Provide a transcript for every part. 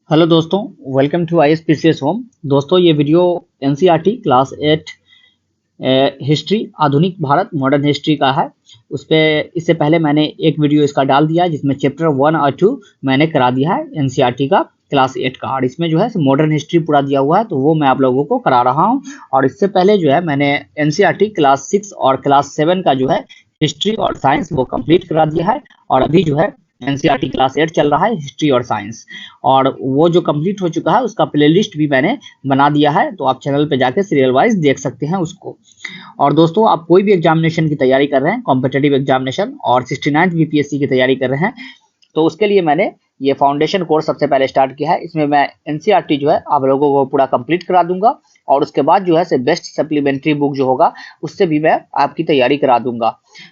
Hello दोस्तों, welcome to ISPCS home. दोस्तों, ये वीडियो NCERT क्लास 8 हिस्ट्री आधुनिक भारत मॉडर्न हिस्ट्री का है। उस पे इससे पहले मैंने एक वीडियो इसका डाल दिया जिसमें चैप्टर 1 और 2 मैंने करा दिया है NCERT का क्लास 8 का, और इसमें जो है मॉडर्न हिस्ट्री पूरा दिया हुआ है, तो वो मैं आप लोगों को करा रहा हूँ। और इससे पहले जो है मैंने NCERT क्लास 6 और क्लास 7 का जो है हिस्ट्री और साइंस वो कंप्लीट करा दिया है। और अभी जो है NCERT क्लास 8 चल रहा है हिस्ट्री और साइंस, और वो जो कंप्लीट हो चुका है उसका प्लेलिस्ट भी मैंने बना दिया है, तो आप चैनल पे जाके सीरियल वाइज देख सकते हैं उसको। और दोस्तों, आप कोई भी एग्जामिनेशन की तैयारी कर रहे हैं, कॉम्पिटेटिव एग्जामिनेशन और 69th BPSC की तैयारी कर रहे हैं, तो उसके लिए मैंने ये फाउंडेशन कोर्स सबसे पहले स्टार्ट किया है। इसमें मैं NCERT जो है आप लोगों को पूरा कंप्लीट करा दूंगा, और उसके बाद जो है बेस्ट सप्लीमेंट्री बुक जो होगा उससे भी मैं आपकी तैयारी करा दूंगा,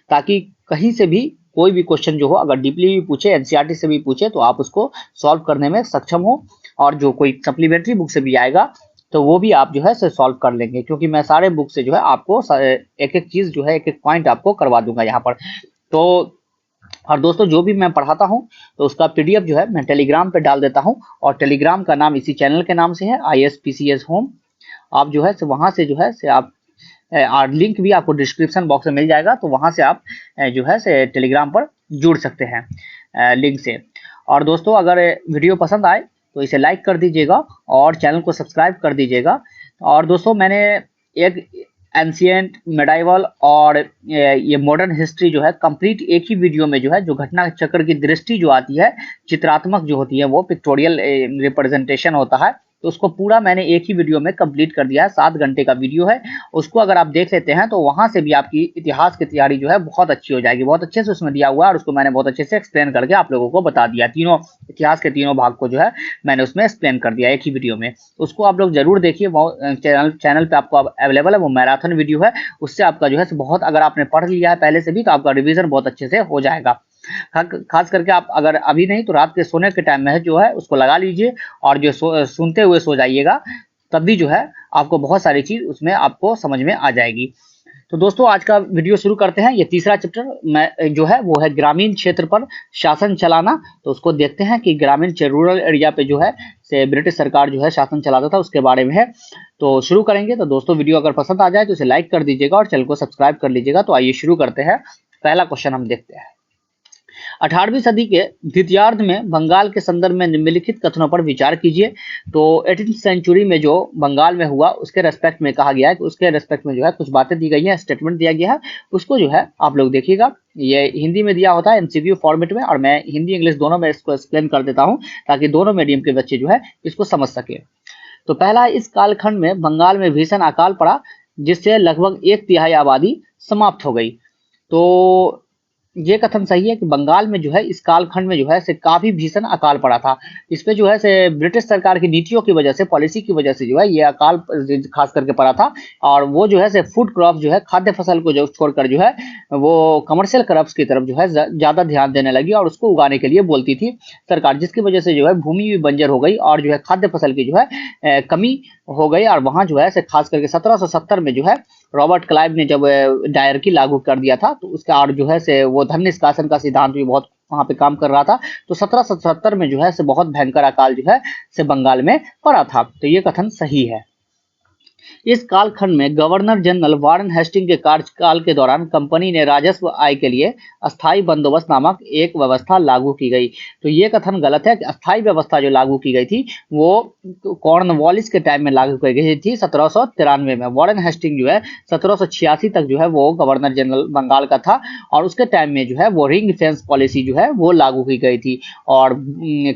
ताकि कहीं से भी कोई भी क्वेश्चन जो हो अगर डीपली भी पूछे, NCERT से भी पूछे, तो आप उसको सॉल्व करने में सक्षम हो। और जो कोई सप्लीमेंट्री बुक से भी आएगा तो वो भी आप जो है सॉल्व कर लेंगे, क्योंकि मैं सारे बुक से जो है आपको एक एक चीज जो है एक एक पॉइंट आपको करवा दूंगा यहाँ पर। तो और दोस्तों, जो भी मैं पढ़ाता हूँ तो उसका PDF जो है मैं टेलीग्राम पे डाल देता हूँ, और टेलीग्राम का नाम इसी चैनल के नाम से है, ISPCS होम। आप जो है वहां से जो है आप और लिंक भी आपको डिस्क्रिप्शन बॉक्स में मिल जाएगा, तो वहां से आप जो है टेलीग्राम पर जुड़ सकते हैं लिंक से। और दोस्तों, अगर वीडियो पसंद आए तो इसे लाइक कर दीजिएगा और चैनल को सब्सक्राइब कर दीजिएगा। और दोस्तों, मैंने एक एंशिएंट, मेडाइवल और ये मॉडर्न हिस्ट्री जो है कंप्लीट एक ही वीडियो में जो है, जो घटना चक्र की दृष्टि जो आती है, चित्रात्मक जो होती है, वो पिक्टोरियल रिप्रेजेंटेशन होता है, तो उसको पूरा मैंने एक ही वीडियो में कंप्लीट कर दिया है। 7 घंटे का वीडियो है, उसको अगर आप देख लेते हैं तो वहां से भी आपकी इतिहास की तैयारी जो है बहुत अच्छी हो जाएगी। बहुत अच्छे से उसमें दिया हुआ है, और उसको मैंने बहुत अच्छे से एक्सप्लेन करके आप लोगों को बता दिया। तीनों इतिहास के तीनों भाग को जो है मैंने उसमें एक्सप्लेन कर दिया एक ही वीडियो में। उसको आप लोग जरूर देखिए, चैनल पे आपको अवेलेबल है, वो मैराथन वीडियो है। उससे आपका जो है बहुत, अगर आपने पढ़ लिया है पहले से भी, तो आपका रिविजन बहुत अच्छे से हो जाएगा। खास करके आप अगर अभी नहीं तो रात के सोने के टाइम में जो है उसको लगा लीजिए, और जो सुनते हुए सो जाइएगा, तब भी जो है आपको बहुत सारी चीज उसमें आपको समझ में आ जाएगी। तो दोस्तों, आज का वीडियो शुरू करते हैं। ये तीसरा चैप्टर मैं जो है वो है ग्रामीण क्षेत्र पर शासन चलाना। तो उसको देखते हैं कि ग्रामीण रूरल एरिया पे जो है से ब्रिटिश सरकार जो है शासन चलाता था, उसके बारे में है। तो शुरू करेंगे। तो दोस्तों, वीडियो अगर पसंद आ जाए तो इसे लाइक कर दीजिएगा और चैनल को सब्सक्राइब कर लीजिएगा। तो आइए शुरू करते हैं। पहला क्वेश्चन हम देखते हैं। 18वीं सदी के द्वितीयार्ध में बंगाल के संदर्भ में निम्नलिखित कथनों पर विचार कीजिए। तो 18th सेंचुरी में जो बंगाल में हुआ उसके रेस्पेक्ट में कहा गया है कि उसके रेस्पेक्ट में जो है कुछ बातें दी गई हैं, स्टेटमेंट दिया गया है, उसको जो है आप लोग देखिएगा। ये हिंदी में दिया होता है MCQ फॉर्मेट में, और मैं हिंदी इंग्लिश दोनों में इसको एक्सप्लेन कर देता हूँ ताकि दोनों मीडियम के बच्चे जो है इसको समझ सके। तो पहला, इस कालखंड में बंगाल में भीषण अकाल पड़ा जिससे लगभग 1/3 आबादी समाप्त हो गई। तो ये कथन सही है कि बंगाल में जो है इस कालखंड में जो है से काफी भीषण अकाल पड़ा था। इस पे जो है से ब्रिटिश सरकार की नीतियों की वजह से, पॉलिसी की वजह से जो है ये अकाल खास करके पड़ा था। और वो जो है से फूड क्रॉप जो है, खाद्य फसल को जो छोड़कर जो है वो कमर्शियल क्रॉप्स की तरफ जो है ज्यादा ध्यान देने लगी, और उसको उगाने के लिए बोलती थी सरकार, जिसकी वजह से जो है भूमि भी बंजर हो गई, और जो है खाद्य फसल की जो है कमी हो गई। और वहां जो है से खास करके 1770 में जो है रॉबर्ट क्लाइव ने जब डायरकी लागू कर दिया था, तो उसका और जो है से वो धन निष्कासन का सिद्धांत भी बहुत वहां पे काम कर रहा था। तो 1770 में जो है से बहुत भयंकर अकाल जो है से बंगाल में पड़ा था। तो ये कथन सही है। इस कालखंड में गवर्नर जनरल वारेन हेस्टिंग के कार्यकाल के दौरान कंपनी ने राजस्व आय के लिए अस्थायी बंदोबस्त नामक एक व्यवस्था लागू की गई। तो ये कथन गलत है कि अस्थायी व्यवस्था जो लागू की गई थी वो कॉर्नवालिस के टाइम में लागू की गई थी 1793 में। वारेन हेस्टिंग जो है 1786 तक जो है वो गवर्नर जनरल बंगाल का था, और उसके टाइम में जो है वो रिंग फेंस पॉलिसी जो है वो लागू की गई थी। और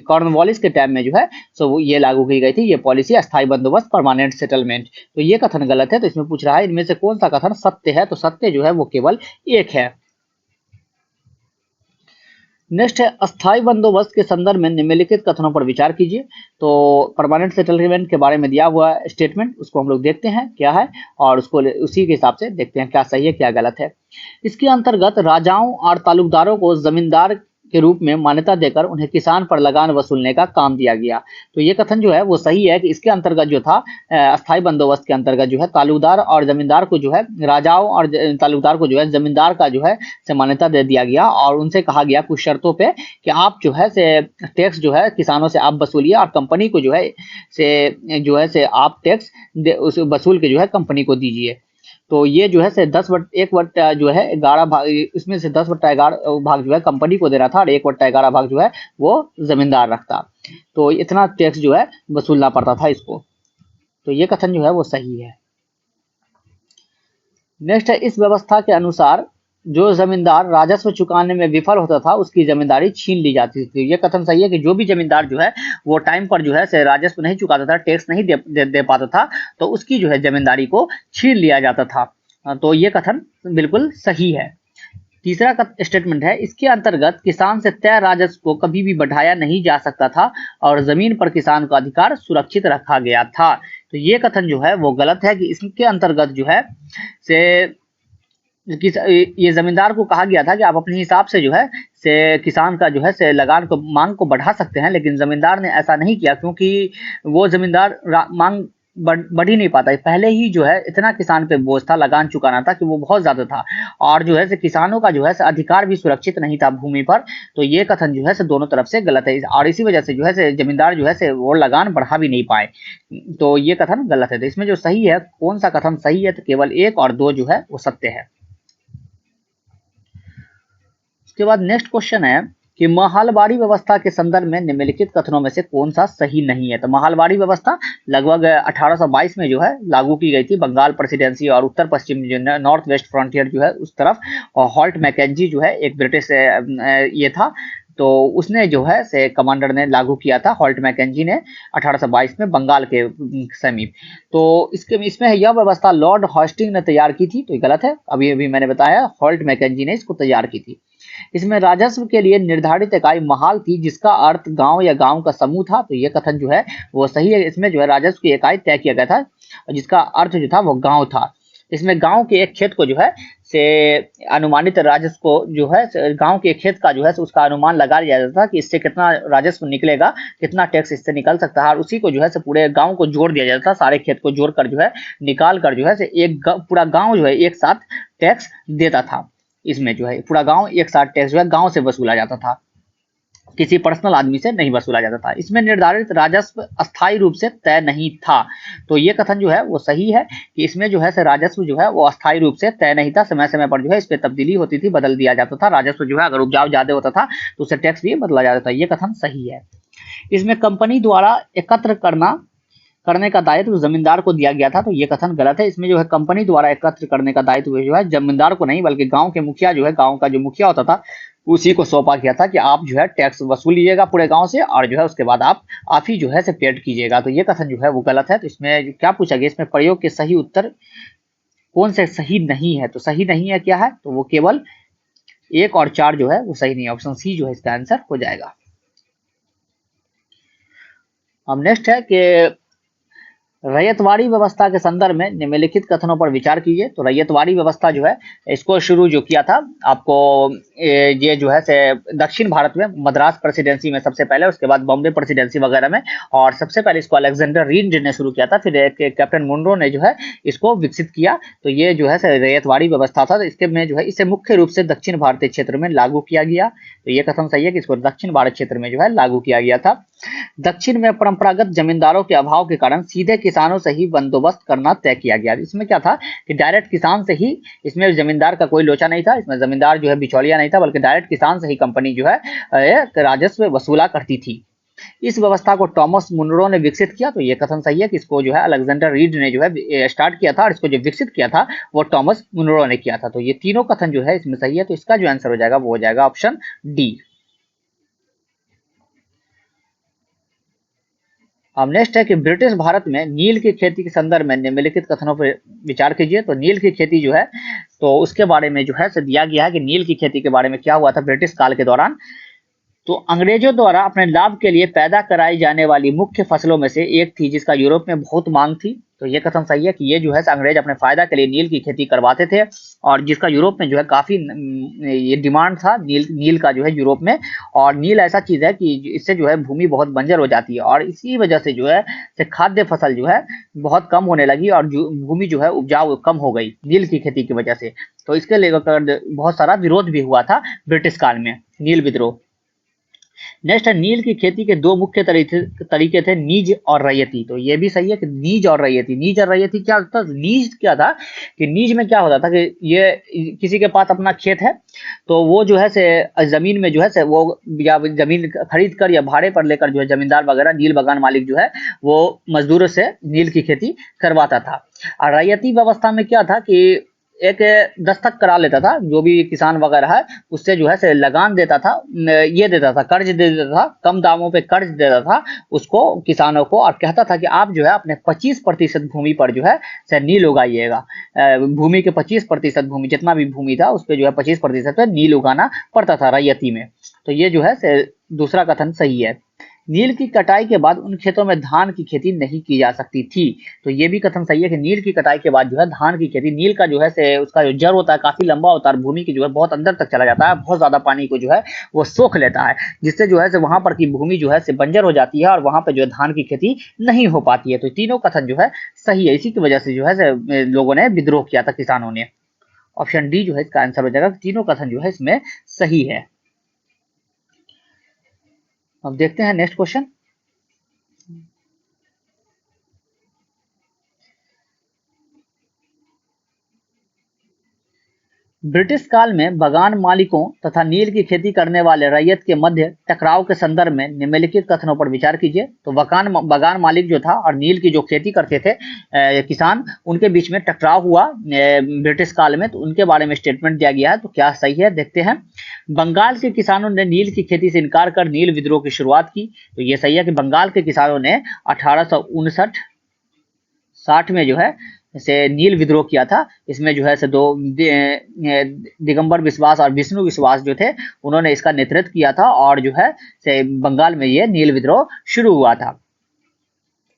कॉर्नवालिस के टाइम में जो है सो ये लागू की गई थी ये पॉलिसी, अस्थायी बंदोबस्त, परमानेंट सेटलमेंट। तो ये कथन गलत है। तो इसमें पूछ रहा है इनमें से कौन सा कथन सत्य है, तो सत्य जो है वो केवल एक है। नेक्स्ट है, अस्थायी बंदोबस्त के संदर्भ में निम्नलिखित कथनों पर विचार कीजिए। तो परमानेंट सेटलमेंट के बारे में दिया हुआ स्टेटमेंट, उसको हम लोग देखते हैं क्या है, और उसको उसी के हिसाब से देखते हैं क्या सही है क्या गलत है। इसके अंतर्गत राजाओं और तालुकदारों को जमींदार के रूप में मान्यता देकर उन्हें किसान पर लगान वसूलने का काम दिया गया। तो ये कथन जो है वो सही है कि इसके अंतर्गत जो था अस्थायी बंदोबस्त के अंतर्गत जो है तालुकदार और जमींदार को जो है राजाओं और तालुकदार को जो है जमींदार का जो है से मान्यता दे दिया गया और उनसे कहा गया कुछ शर्तों पे कि आप जो है से टैक्स जो है किसानों से आप वसूलिए और कंपनी को जो है से आप टैक्स उस वसूल के जो है कंपनी को दीजिए। तो ये जो है से 1/11 जो है 11 भाग, इसमें से 10/11 भाग जो है कंपनी को दे रहा था और 1/11 भाग जो है वो जमींदार रखता। तो इतना टैक्स जो है वसूलना पड़ता था इसको। तो ये कथन जो है वो सही है। नेक्स्ट है, इस व्यवस्था के अनुसार जो जमींदार राजस्व चुकाने में विफल होता था उसकी जमींदारी छीन ली जाती थी। ये कथन सही है कि जो भी जमींदार जो है वो टाइम पर जो है से राजस्व नहीं चुकाता था, टैक्स नहीं दे पाता था, तो उसकी जो है जमींदारी को छीन लिया जाता था। तो ये कथन बिल्कुल सही है। तीसरा स्टेटमेंट है, इसके अंतर्गत किसान से तय राजस्व को कभी भी बढ़ाया नहीं जा सकता था और जमीन पर किसान का अधिकार सुरक्षित रखा गया था। तो ये कथन जो है वो गलत है कि इसके अंतर्गत जो है से ये जमींदार को कहा गया था कि आप अपने हिसाब से जो है से किसान का जो है से लगान को मांग को बढ़ा सकते हैं, लेकिन जमींदार ने ऐसा नहीं किया क्योंकि वो जमींदार मांग बढ़ ही नहीं पाता। पहले ही जो है इतना किसान पे बोझ था, लगान चुकाना था कि वो बहुत ज्यादा था और जो है से किसानों का जो है से अधिकार भी सुरक्षित नहीं था भूमि पर। तो ये कथन जो है से दोनों तरफ से गलत है और इसी वजह से जो है से जमींदार जो है से वो लगान बढ़ा भी नहीं पाए। तो ये कथन गलत है। तो इसमें जो सही है, कौन सा कथन सही है, तो केवल 1 और 2 जो है वो सत्य है। उसके बाद नेक्स्ट क्वेश्चन है कि महलबारी व्यवस्था के संदर्भ में निम्नलिखित कथनों में से कौन सा सही नहीं है। तो महलबारी व्यवस्था लगभग 1822 में जो है लागू की गई थी बंगाल प्रेसिडेंसी और उत्तर पश्चिम जो नॉर्थ वेस्ट फ्रंटियर जो है उस तरफ। और हॉल्ट मैकेंजी जो है एक ब्रिटिश ये था, तो उसने जो है से कमांडर ने लागू किया था, हॉल्ट मैकेंजी ने 1822 में बंगाल के समीप। तो इसमें यह व्यवस्था लॉर्ड हॉस्टिंग ने तैयार की थी। तो ये गलत है, अभी अभी मैंने बताया हॉल्ट मैकेंजी ने इसको तैयार की थी। इसमें राजस्व के लिए निर्धारित इकाई महाल थी जिसका अर्थ गांव या गांव का समूह था। तो ये कथन जो है वो सही है। इसमें जो है राजस्व की इकाई तय किया गया था जिसका अर्थ जो था वो गांव था। इसमें गांव के एक खेत को जो है से अनुमानित राजस्व को जो है गांव के खेत का जो है उसका अनुमान लगा लिया जाता था कि इससे कितना राजस्व निकलेगा, कितना टैक्स इससे निकल सकता है और उसी को जो है से पूरे गांव को जोड़ दिया जाता था। सारे खेत को जोड़कर जो है निकाल कर जो है से एक पूरा गांव जो है एक साथ टैक्स देता था। इसमें जो है पूरा गांव एक साथ टैक्स जो है गांव से वसूला जाता था, किसी पर्सनल आदमी से नहीं वसूला जाता था। इसमें निर्धारित राजस्व अस्थायी रूप से तय नहीं था। तो ये कथन जो है वो सही है कि इसमें जो है से राजस्व जो है वो अस्थायी रूप से तय नहीं था, समय समय पर जो है इस पे तब्दीली होती थी, बदल दिया जाता था। राजस्व जो है अगर उपजाऊ ज्यादा होता था तो उससे टैक्स भी बदला जाता था। ये कथन सही है। इसमें कंपनी द्वारा एकत्र करने का दायित्व जमींदार को दिया गया था। तो ये कथन गलत है। इसमें जो है कंपनी द्वारा एकत्र करने का दायित्व जो है जमींदार को नहीं बल्कि गांव के मुखिया जो है, गांव का जो मुखिया होता था उसी को सौंपा गया था कि आप जो है टैक्स वसूल लीजिएगा पूरे गांव से और जो है उसके बाद आप ही जो है से पेड कीजिएगा। तो ये कथन जो है वो गलत है। तो इसमें क्या पूछा गया, इसमें प्रयोग के सही उत्तर कौन से सही नहीं है। तो सही नहीं है क्या है, तो वो केवल 1 और 4 जो है वो सही नहीं है। ऑप्शन सी जो है इसका आंसर हो जाएगा। अब नेक्स्ट है कि रैयतवाड़ी व्यवस्था के संदर्भ में निम्नलिखित कथनों पर विचार कीजिए। तो रैयतवाड़ी व्यवस्था जो है इसको शुरू जो किया था आपको ये जो है से दक्षिण भारत में मद्रास प्रेसिडेंसी में सबसे पहले, उसके बाद बॉम्बे प्रेसिडेंसी वगैरह में, और सबसे पहले इसको अलेक्जेंडर रीड ने शुरू किया था, फिर कैप्टन मुनरो ने जो है इसको विकसित किया। तो ये जो है रैयतवाड़ी व्यवस्था था। तो इसके में जो है इसे मुख्य रूप से दक्षिण भारतीय क्षेत्र में लागू किया गया। तो ये कथन सही है कि इसको दक्षिण भारत क्षेत्र में जो है लागू किया गया था। दक्षिण में परंपरागत जमींदारों के अभाव के कारण सीधे किसानों से ही बंदोबस्त करना तय किया गया। इसमें क्या था कि डायरेक्ट किसान से ही, इसमें जमींदार का कोई लोचा नहीं था, इसमें जमींदार जो है बिचौलिया नहीं था, बल्कि डायरेक्ट किसान से ही कंपनी जो है राजस्व वसूला करती थी। इस व्यवस्था को टॉमस मुनरो ने विकसित किया। तो ये कथन सही है कि इसको जो है अलेक्जेंडर रीड ने जो है स्टार्ट किया था और इसको जो विकसित किया था वो टॉमस मुनरो ने किया था। तो ये तीनों कथन जो है इसमें सही है। तो इसका जो आंसर हो जाएगा वो हो जाएगा ऑप्शन डी। अब नेक्स्ट है कि ब्रिटिश भारत में नील की खेती के संदर्भ में निम्नलिखित कथनों पर विचार कीजिए। तो नील की खेती जो है तो उसके बारे में जो है दिया गया है कि नील की खेती के बारे में क्या हुआ था ब्रिटिश काल के दौरान। तो अंग्रेजों द्वारा अपने लाभ के लिए पैदा कराई जाने वाली मुख्य फसलों में से एक थी जिसका यूरोप में बहुत मांग थी। तो ये कथन सही है कि ये जो है अंग्रेज अपने फायदा के लिए नील की खेती करवाते थे, और जिसका यूरोप में जो है काफी ये डिमांड था नील का जो है यूरोप में। और नील ऐसा चीज है कि इससे जो है भूमि बहुत बंजर हो जाती है, और इसी वजह से जो है खाद्य फसल जो है बहुत कम होने लगी, और भूमि जो है उपजाऊ कम हो गई नील की खेती की वजह से। तो इसके लेकर बहुत सारा विरोध भी हुआ था ब्रिटिश काल में, नील विद्रोह। नेक्स्ट है, नील की खेती के दो मुख्य तरीके थे, नीज और रैयती। तो ये भी सही है कि नीज और रैयती। नीज और रैयती क्या था? नीज क्या था कि नीज में क्या होता था कि ये किसी के पास अपना खेत है, तो वो जो है से जमीन में जो है से वो या जमीन खरीद कर या भाड़े पर लेकर जो है जमींदार वगैरह नील बागान मालिक जो है वो मजदूरों से नील की खेती करवाता था। और रैयती व्यवस्था में क्या था कि एक दस्तखत करा लेता था, जो भी किसान वगैरह है उससे जो है से लगान देता था, ये देता था, कर्ज दे देता था, कम दामों पे कर्ज देता था उसको, किसानों को, और कहता था कि आप जो है अपने 25% भूमि पर जो है से नील उगाइएगा। भूमि के 25% भूमि, जितना भी भूमि था उस पर जो है 25% पे नील उगाना पड़ता था रैयती में। तो ये जो है से दूसरा कथन सही है। नील की कटाई के बाद उन खेतों में धान की खेती नहीं की जा सकती थी। तो ये भी कथन सही है कि नील की कटाई के बाद जो है धान की खेती, नील का जो है से उसका जो जड़ होता है काफी लंबा होता है, और भूमि की जो है बहुत अंदर तक चला जाता है, बहुत ज्यादा पानी को जो है वो सोख लेता है, जिससे जो है से वहां पर की भूमि जो है से बंजर हो जाती है, और वहां पर जो है धान की खेती नहीं हो पाती है। तो तीनों कथन जो है सही है। इसी की वजह से जो है से लोगों ने विद्रोह किया था, किसानों ने। ऑप्शन डी जो है इसका आंसर हो जाएगा। तीनों कथन जो है इसमें सही है। अब देखते हैं नेक्स्ट क्वेश्चन। ब्रिटिश काल में बगान मालिकों तथा नील की खेती करने वाले रैयत के मध्य टकराव के संदर्भ में निम्नलिखित कथनों पर विचार कीजिए। तो बगान मालिक जो था और नील की जो खेती करते थे किसान, उनके बीच में टकराव हुआ ब्रिटिश काल में, तो उनके बारे में स्टेटमेंट दिया गया है। तो क्या सही है देखते हैं। बंगाल के किसानों ने नील की खेती से इनकार कर नील विद्रोह की शुरुआत की। तो ये सही है कि बंगाल के किसानों ने 1859-60 में जो है से नील विद्रोह किया था। इसमें जो है से दो दिगंबर विश्वास और विष्णु विश्वास जो थे, उन्होंने इसका नेतृत्व किया था, और जो है से बंगाल में ये नील विद्रोह शुरू हुआ था।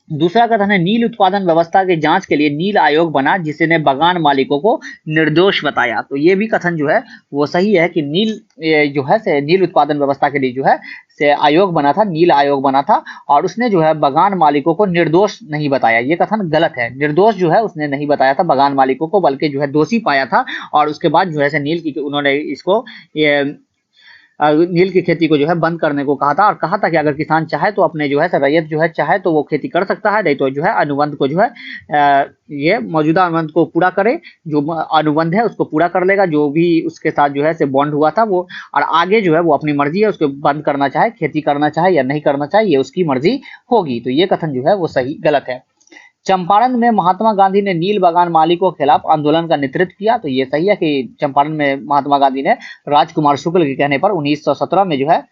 दूसरा कथन है, नील उत्पादन व्यवस्था की जांच के लिए नील आयोग बना, जिसने बगान मालिकों को निर्दोष बताया। तो ये भी कथन जो है वो सही है कि नील जो है से नील उत्पादन व्यवस्था के लिए जो है से आयोग बना था, नील आयोग बना था, और उसने जो है बगान मालिकों को निर्दोष नहीं बताया। ये कथन गलत है। निर्दोष जो है उसने नहीं बताया था बगान मालिकों को, बल्कि जो है दोषी पाया था, और उसके बाद जो है से नील की उन्होंने इसको नील की खेती को जो है बंद करने को कहा था, और कहा था कि अगर किसान चाहे तो अपने जो है रैयत जो है चाहे तो वो खेती कर सकता है, नहीं तो जो है अनुबंध को जो है ये मौजूदा अनुबंध को पूरा करे, जो अनुबंध है उसको पूरा कर लेगा, जो भी उसके साथ जो है से बॉन्ड हुआ था वो, और आगे जो है वो अपनी मर्जी है, उसको बंद करना चाहे, खेती करना चाहे या नहीं करना चाहे, ये उसकी मर्जी होगी। तो ये कथन जो है वो सही गलत है। चंपारण में महात्मा गांधी ने नील बागान मालिकों के खिलाफ आंदोलन का नेतृत्व किया। तो ये सही है कि चंपारण में महात्मा गांधी ने राजकुमार शुक्ल के कहने पर 1917 में जो है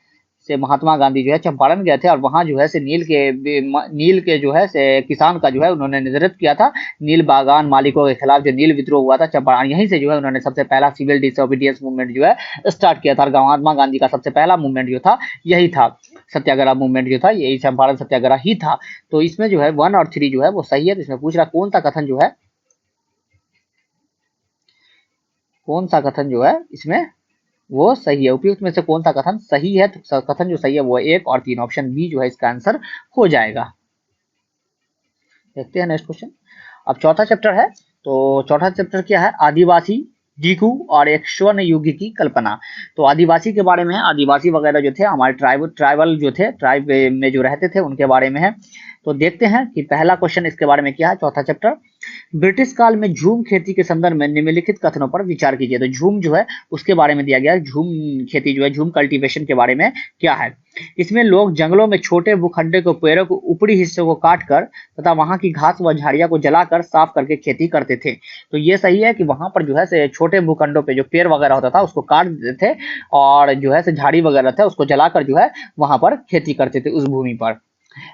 से महात्मा गांधी जो है चंपारण गए थे, और वहां जो है से नील के जो है से किसान का जो है उन्होंने नेतृत्व किया था। नील बागान मालिकों के खिलाफ जो नील विद्रोह हुआ था चंपारण, यहीं से जो है उन्होंने सबसे पहला सिविल डिसोबीडियंस मूवमेंट जो है स्टार्ट किया था। और महात्मा गांधी का सबसे पहला मूवमेंट जो था यही था, सत्याग्रह मूवमेंट जो था यही चंपारण सत्याग्रह ही था। तो इसमें जो है 1 और 3 जो है वो सही है। तो इसमें पूछ रहा कौन सा कथन जो है, कौन सा कथन जो है इसमें वो सही है, उपयुक्त में से कौन सा कथन सही है। तो कथन जो सही है वो 1 और 3, ऑप्शन बी जो है इसका आंसर हो जाएगा। देखते हैं नेक्स्ट क्वेश्चन। अब चौथा चैप्टर है। तो चौथा चैप्टर क्या है, आदिवासी जीकू और एक स्वर्ण युग की कल्पना। तो आदिवासी के बारे में है, आदिवासी वगैरह जो थे हमारे ट्राइबल जो थे, ट्राइब में जो रहते थे उनके बारे में है। तो देखते हैं कि पहला क्वेश्चन इसके बारे में क्या है। चौथा चैप्टर, ब्रिटिश काल में झूम खेती के संदर्भ में निम्नलिखित कथनों पर विचार कीजिए। तो झूम जो है उसके बारे में दिया गया है, झूम खेती जो है, झूम कल्टीवेशन के बारे में क्या है। इसमें लोग जंगलों में छोटे भूखंडे को, पेड़ों को, ऊपरी हिस्से को काट कर तथा वहां की घास व झाड़ियां को जलाकर साफ करके खेती करते थे। तो ये सही है कि वहां पर जो है से छोटे भूखंडों पे जो पेड़ वगैरह होता था उसको काट देते थे, और जो है से झाड़ी वगैरह था उसको जलाकर जो है वहां पर खेती करते थे उस भूमि पर।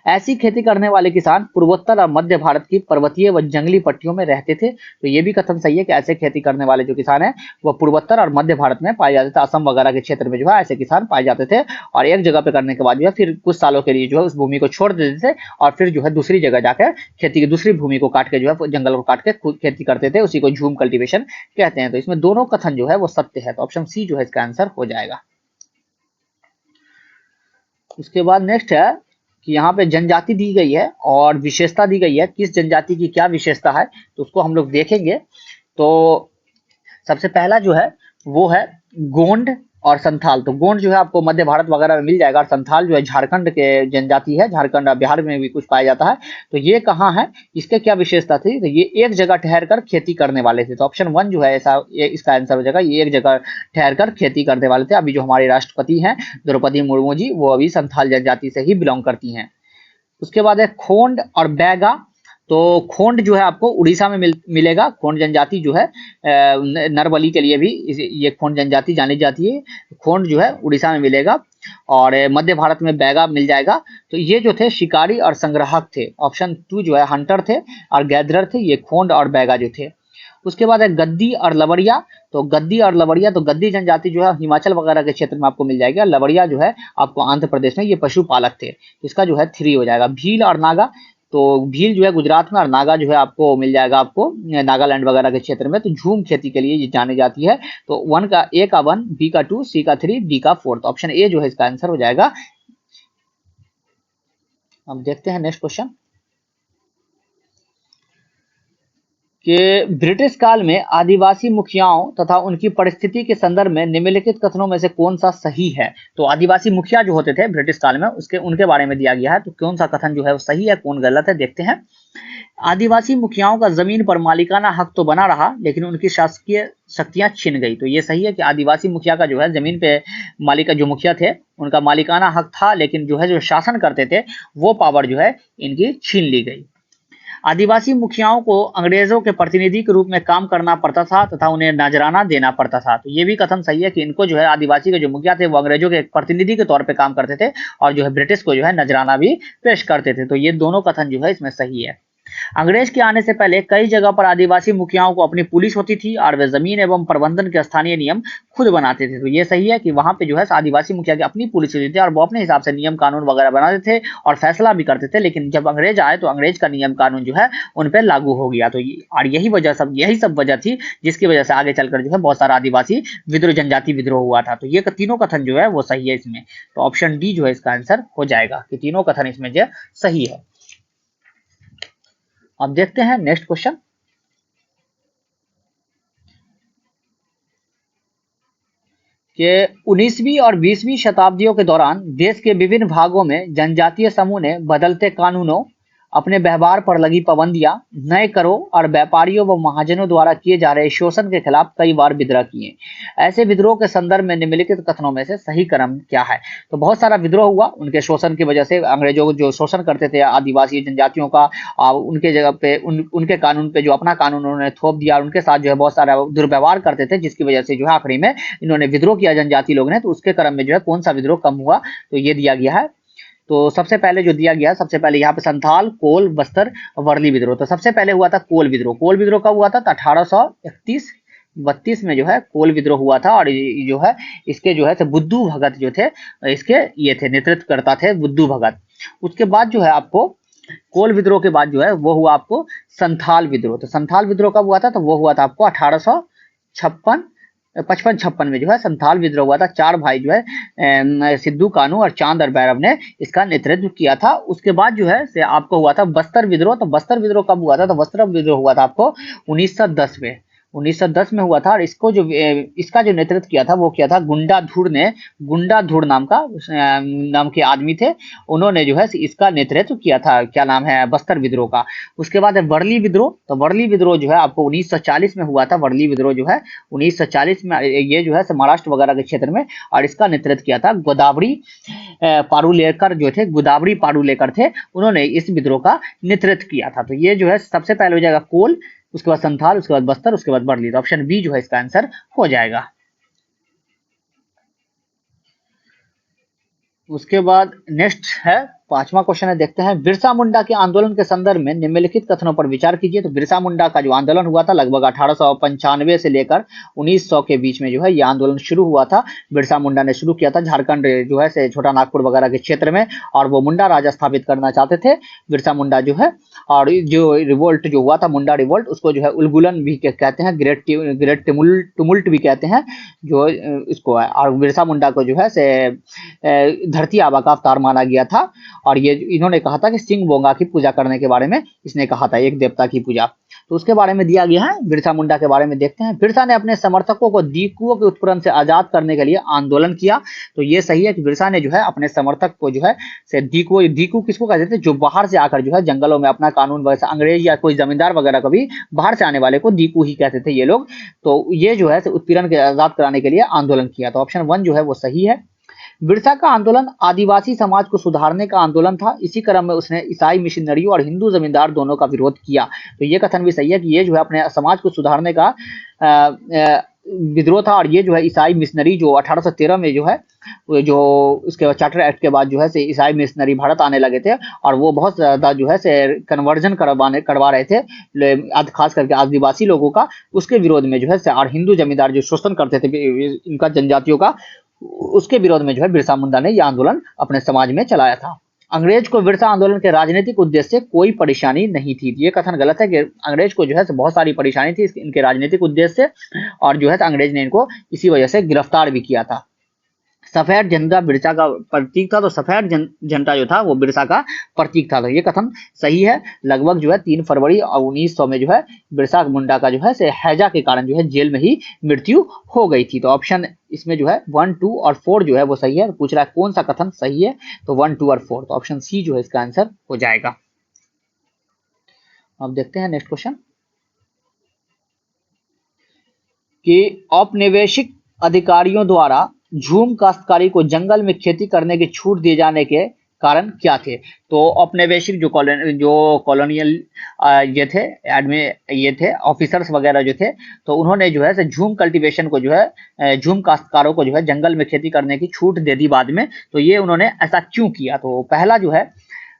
ऐसी खेती करने वाले किसान पूर्वोत्तर और मध्य भारत की पर्वतीय व जंगली पट्टियों में रहते थे। तो ये भी कथन सही है कि ऐसे खेती करने वाले जो किसान हैं वो पूर्वोत्तर और मध्य भारत में पाए जाते थे। असम वगैरह के क्षेत्र में जो है ऐसे किसान पाए जाते थे और एक जगह पे करने के बाद जो है फिर कुछ सालों के लिए जो है उस भूमि को छोड़ देते थे और फिर जो है दूसरी जगह जाकर खेती की दूसरी भूमि को काट के जो है जंगल को काट के खुद खेती करते थे। उसी को झूम कल्टीवेशन कहते हैं। तो इसमें दोनों कथन जो है वो सत्य है। तो ऑप्शन सी जो है इसका आंसर हो जाएगा। उसके बाद नेक्स्ट है कि यहाँ पे जनजाति दी गई है और विशेषता दी गई है। किस जनजाति की क्या विशेषता है तो उसको हम लोग देखेंगे। तो सबसे पहला जो है वो है गोंड और संथाल। तो गोंड जो है आपको मध्य भारत वगैरह में मिल जाएगा और संथाल जो है झारखंड के जनजाति है, झारखंड और बिहार में भी कुछ पाया जाता है। तो ये कहाँ है, इसके क्या विशेषता थी, तो ये एक जगह ठहर कर खेती करने वाले थे। तो ऑप्शन 1 जो है ऐसा इसका आंसर हो जाएगा। ये एक जगह ठहर कर खेती करने वाले थे। अभी जो हमारे राष्ट्रपति हैं द्रौपदी मुर्मू जी, वो अभी संथाल जनजाति से ही बिलोंग करती हैं। उसके बाद है खोंड और बैगा। तो खोंड जो है आपको उड़ीसा में मिलेगा। खोंड जनजाति जो है नरबली के लिए भी ये खोंड जनजाति जानी जाती है। खोंड जो है उड़ीसा में मिलेगा और मध्य भारत में बैगा मिल जाएगा। तो ये जो थे शिकारी और संग्राहक थे। ऑप्शन 2 जो है हंटर थे और गैदरर थे। ये खोंड और बैगा जो थे। उसके बाद है गद्दी और लवड़िया। तो गद्दी और लवड़िया, तो गद्दी जनजाति जो है हिमाचल वगैरह के क्षेत्र में आपको मिल जाएगी और लवड़िया जो है आपको आंध्र प्रदेश में। ये पशुपालक थे। इसका जो है 3 हो जाएगा। भील और नागा, तो भील जो है गुजरात में और नागा जो है आपको मिल जाएगा आपको नागालैंड वगैरह के क्षेत्र में। तो झूम खेती के लिए ये जानी जाती है। तो ए का 1, बी का 2, सी का 3, डी का 4। तो ऑप्शन ए जो है इसका आंसर हो जाएगा। अब देखते हैं नेक्स्ट क्वेश्चन कि ब्रिटिश काल में आदिवासी मुखियाओं तथा उनकी परिस्थिति के संदर्भ में निम्नलिखित कथनों में से कौन सा सही है। तो आदिवासी मुखिया जो होते थे ब्रिटिश काल में उनके बारे में दिया गया है। तो कौन सा कथन जो है वो सही है, कौन गलत है, देखते हैं। आदिवासी मुखियाओं का जमीन पर मालिकाना हक तो बना रहा लेकिन उनकी शासकीय शक्तियां छिन गई। तो ये सही है कि आदिवासी मुखिया का जो है जमीन पे मालिक जो मुखिया थे उनका मालिकाना हक था, लेकिन जो है जो शासन करते थे वो पावर जो है इनकी छीन ली गई। आदिवासी मुखियाओं को अंग्रेजों के प्रतिनिधि के रूप में काम करना पड़ता था तथा उन्हें नजराना देना पड़ता था। तो ये भी कथन सही है कि इनको जो है आदिवासी के जो मुखिया थे वो अंग्रेजों के प्रतिनिधि के तौर पे काम करते थे और जो है ब्रिटिश को जो है नजराना भी पेश करते थे। तो ये दोनों कथन जो है इसमें सही है। अंग्रेज के आने से पहले कई जगह पर आदिवासी मुखियाओं को अपनी पुलिस होती थी और वे जमीन एवं प्रबंधन के स्थानीय नियम खुद बनाते थे। तो ये सही है कि वहां पे जो है आदिवासी मुखिया की अपनी पुलिस होती थी और वो अपने हिसाब से नियम कानून वगैरह बनाते थे और फैसला भी करते थे। लेकिन जब अंग्रेज आए तो अंग्रेज का नियम कानून जो है उन पर लागू हो गया। तो और यही सब वजह थी जिसकी वजह से आगे चलकर जो है बहुत सारा आदिवासी विद्रोह, जनजाति विद्रोह हुआ था। तो ये तीनों कथन जो है वो सही है इसमें। तो ऑप्शन डी जो है इसका आंसर हो जाएगा कि तीनों कथन इसमें जो सही है। अब देखते हैं नेक्स्ट क्वेश्चन कि 19वीं और 20वीं शताब्दियों के दौरान देश के विभिन्न भागों में जनजातीय समूह ने बदलते कानूनों, अपने व्यवहार पर लगी पाबंदियां, नए करों और व्यापारियों व महाजनों द्वारा किए जा रहे शोषण के खिलाफ कई बार विद्रोह किए। ऐसे विद्रोह के संदर्भ में निम्नलिखित कथनों में से सही क्रम क्या है। तो बहुत सारा विद्रोह हुआ उनके शोषण की वजह से। अंग्रेजों जो शोषण करते थे आदिवासी जनजातियों का, उनके जगह पे उनके कानून पे जो अपना कानून उन्होंने थोप दिया, उनके साथ जो है बहुत सारा दुर्व्यवहार करते थे, जिसकी वजह से जो है आखिरी में इन्होंने विद्रोह किया जनजाति लोग ने। तो उसके क्रम में जो है कौन सा विद्रोह कम हुआ, तो ये दिया गया है। तो सबसे पहले जो दिया गया, सबसे पहले यहाँ पे संथाल, कोल, बस्तर, वर्ली विद्रोह। तो सबसे पहले हुआ था कोल विद्रोह। कोल विद्रोह कब हुआ था, तो 1831-32 में जो है कोल विद्रोह हुआ था। और जो है इसके जो है बुद्धू भगत जो थे इसके ये थे नेतृत्व करता थे बुद्धू भगत। उसके बाद जो है आपको कोल विद्रोह के बाद जो है वो हुआ आपको संथाल विद्रोह। तो संथाल विद्रोह कब हुआ था, तो वो हुआ था आपको 1855 में जो है संथाल विद्रोह हुआ था। 4 भाई जो है सिद्धू कानू और चांद और भैरव ने इसका नेतृत्व किया था। उसके बाद जो है से आपको हुआ था बस्तर विद्रोह। तो बस्तर विद्रोह कब हुआ था, तो बस्तर विद्रोह हुआ था आपको 1910 में। 1910 में हुआ था और इसका जो नेतृत्व किया था वो किया था गुंडाधुर ने। गुंडाधुर नाम के आदमी थे, उन्होंने जो है इसका नेतृत्व किया था, क्या नाम है, बस्तर विद्रोह का। उसके बाद है वर्ली विद्रोह। तो वर्ली विद्रोह जो है आपको 1940 में हुआ था। वर्ली विद्रोह जो है 1940 में ये जो है महाराष्ट्र वगैरह के क्षेत्र में, और इसका नेतृत्व किया था गोदावरी पारुलेकर जो थे, गोदावरी पारुलेकर थे, उन्होंने इस विद्रोह का नेतृत्व किया था। तो ये जो है सबसे पहले हो जाएगा कोल, उसके बाद संथाल, उसके बाद बस्तर, उसके बाद वर्ली। तो ऑप्शन बी जो है इसका आंसर हो जाएगा। उसके बाद नेक्स्ट है 5वां क्वेश्चन है, देखते हैं। बिरसा मुंडा के आंदोलन के संदर्भ में निम्नलिखित कथनों पर विचार कीजिए। तो बिरसा मुंडा का जो आंदोलन हुआ था लगभग 1895 से लेकर 1900 के बीच में जो है ये आंदोलन शुरू हुआ था। बिरसा मुंडा ने शुरू किया था झारखंड जो है से छोटा नागपुर वगैरह के क्षेत्र में, और वो मुंडा राज स्थापित करना चाहते थे बिरसा मुंडा जो है। और जो रिवोल्ट जो हुआ था मुंडा रिवोल्ट, उसको जो है उलगुलन भी कहते हैं, ग्रेट टुमुल्ट भी कहते हैं जो इसको है। और बिरसा मुंडा को जो है से धरती आबा का अवतार माना गया था। और ये इन्होंने कहा था कि सिंह बोंगा की पूजा करने के बारे में इसने कहा था, एक देवता की पूजा, तो उसके बारे में दिया गया है। बिरसा मुंडा के बारे में देखते हैं। बिरसा ने अपने समर्थकों को दीकुओं के उत्पीड़न से आजाद करने के लिए आंदोलन किया। तो ये सही है कि बिरसा ने जो है अपने समर्थक को जो है से दीकू किसको कहते थे, जो बाहर से आकर जो है जंगलों में अपना कानून वैसा, अंग्रेज या कोई जमींदार वगैरह को भी बाहर से आने वाले को दीकू ही कहते थे ये लोग। तो ये जो है उत्पीड़न के आजाद कराने के लिए आंदोलन किया। तो ऑप्शन 1 जो है वो सही है। बिरसा का आंदोलन आदिवासी समाज को सुधारने का आंदोलन था। इसी क्रम में उसने ईसाई मिशनरियों और हिंदू जमींदार दोनों का विरोध किया। तो ये कथन भी सही है कि ये जो है अपने समाज को सुधारने का विद्रोह था। और ये जो है ईसाई मिशनरी जो 1813 में जो है जो उसके चार्टर एक्ट के बाद जो है से ईसाई मिशनरी भारत आने लगे थे, और वो बहुत ज्यादा जो है से कन्वर्जन करवा रहे थे खास करके आदिवासी लोगों का, उसके विरोध में जो है से, और हिंदू जमींदार जो शोषण करते थे इनका जनजातियों का, उसके विरोध में जो है बिरसा मुंडा ने यह आंदोलन अपने समाज में चलाया था। अंग्रेज को बिरसा आंदोलन के राजनीतिक उद्देश्य से कोई परेशानी नहीं थी। ये कथन गलत है कि अंग्रेज को जो है बहुत सारी परेशानी थी इनके राजनीतिक उद्देश्य से, और जो है अंग्रेज ने इनको इसी वजह से गिरफ्तार भी किया था। सफेद झंडा बिरसा का प्रतीक था, तो सफेद झंडा जो था वो बिरसा का प्रतीक था। तो ये कथन सही है। लगभग जो है 3 फरवरी 1900 में जो है बिरसा मुंडा का जो है से हैजा के कारण जो है जेल में ही मृत्यु हो गई थी। तो ऑप्शन इसमें जो है 1, 2 और 4 जो है वो सही है। तो पूछ रहा है कौन सा कथन सही है, तो 1, 2 और 4, तो ऑप्शन सी जो है इसका आंसर हो जाएगा। अब देखते हैं नेक्स्ट क्वेश्चन कि औपनिवेशिक अधिकारियों द्वारा झूम काश्तकारी को जंगल में खेती करने की छूट दिए जाने के कारण क्या थे। तो औपनिवेशिक जो कॉलोनियल ये थे ऑफिसर्स वगैरह जो थे, तो उन्होंने जो है झूम कल्टीवेशन को जो है झूम काश्तकारों को जो है जंगल में खेती करने की छूट दे दी बाद में। तो ये उन्होंने ऐसा क्यों किया, तो पहला जो है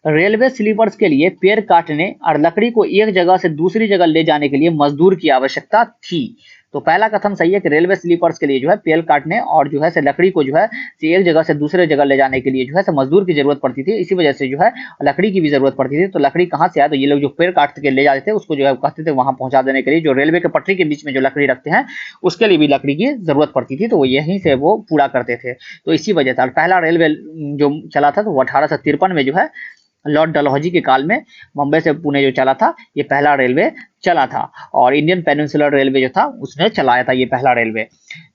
रेलवे स्लीपर्स के लिए पेड़ काटने और लकड़ी को एक जगह से दूसरी जगह ले जाने के लिए मजदूर की आवश्यकता थी। तो पहला कथन सही है कि रेलवे स्लीपर्स के लिए जो है पेड़ काटने और जो है से लकड़ी को जो है एक जगह से दूसरे जगह ले जाने के लिए जो है से मजदूर की जरूरत पड़ती थी, इसी वजह से जो है लकड़ी की भी जरूरत पड़ती थी। तो लकड़ी कहाँ से आया, तो ये लोग जो पेड़ काट के ले जाते थे उसको जो है कहते थे वहां पहुंचा देने के लिए, जो रेलवे के पटरी के बीच में जो लकड़ी रखते हैं उसके लिए भी लकड़ी की जरूरत पड़ती थी, तो वो यहीं से वो पूरा करते थे। तो इसी वजह से पहला रेलवे जो चला था तो वो 1853 में जो है लॉर्ड डलहौजी के काल में मुंबई से पुणे जो चला था, ये पहला रेलवे चला था। और इंडियन पेनिनसुलर रेलवे जो था उसने चलाया था ये पहला रेलवे।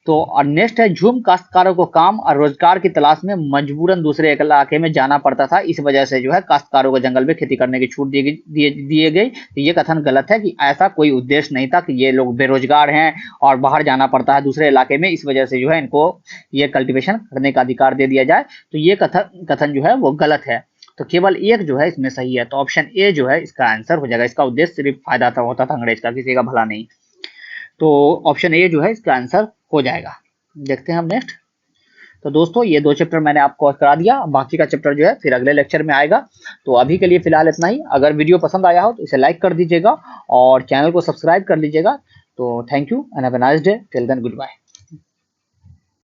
तो और नेक्स्ट है झूम काश्तकारों को काम और रोजगार की तलाश में मजबूरन दूसरे इलाके में जाना पड़ता था, इस वजह से जो है काश्तकारों को जंगल में खेती करने की छूट दिए गई। तो ये कथन गलत है कि ऐसा कोई उद्देश्य नहीं था कि ये लोग बेरोजगार हैं और बाहर जाना पड़ता है दूसरे इलाके में, इस वजह से जो है इनको ये कल्टीवेशन करने का अधिकार दे दिया जाए। तो ये कथन जो है वो गलत है। तो केवल एक जो है इसमें सही है, तो ऑप्शन ए जो है इसका आंसर हो जाएगा। इसका उद्देश्य सिर्फ फायदा था होता था अंग्रेज का, किसी का भला नहीं। तो ऑप्शन ए जो है इसका आंसर हो जाएगा। देखते हैं हम नेक्स्ट। तो दोस्तों ये 2 चैप्टर मैंने आपको करा दिया, बाकी का चैप्टर जो है फिर अगले लेक्चर में आएगा। तो अभी के लिए फिलहाल इतना ही। अगर वीडियो पसंद आया हो तो इसे लाइक कर दीजिएगा और चैनल को सब्सक्राइब कर लीजिएगा। तो thank you and have a nice day. Till then good bye.